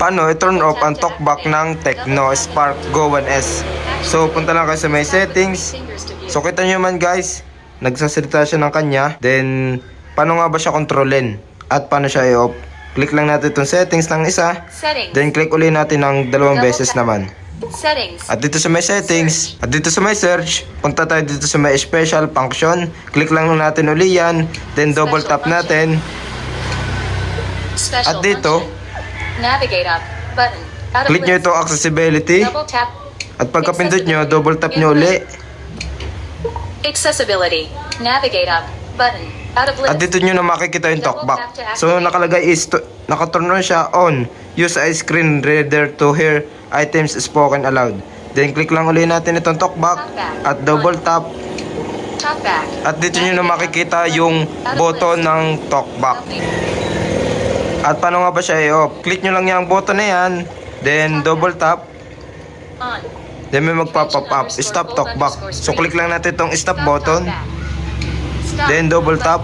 paano i-turn off ang talkback ng Tecno Spark Go 1S. So, punta lang kayo sa may settings. So, kita nyo man guys, nagsasalita siya ng kanya. Then, paano nga ba siya kontrolin? At paano siya i-off? Click lang natin itong settings ng isa. Then, click ulit natin ng 2 beses naman. At dito sa may settings, at dito sa may search, punta tayo dito sa may special function. Click lang natin uli yan. Then, double tap natin. At dito, click nyo itong accessibility. At pagkapindot nyo, double tap nyo uli. Accessibility. Navigate up. Button. Out of At list. dito nyo na makikita yung talkback. So nakalagay is, nakaturn on siya on. Use a screen reader to hear items spoken aloud. Then click lang ulit natin itong talkback. At double tap. Talkback. At dito nyo na makikita yung button ng talkback. At paano nga ba siya i-off? Click nyo lang yung button na yan. Then double tap. On. Then may magpa-pop up, stop talkback. So click lang natin itong stop button. Stop. Then double tap.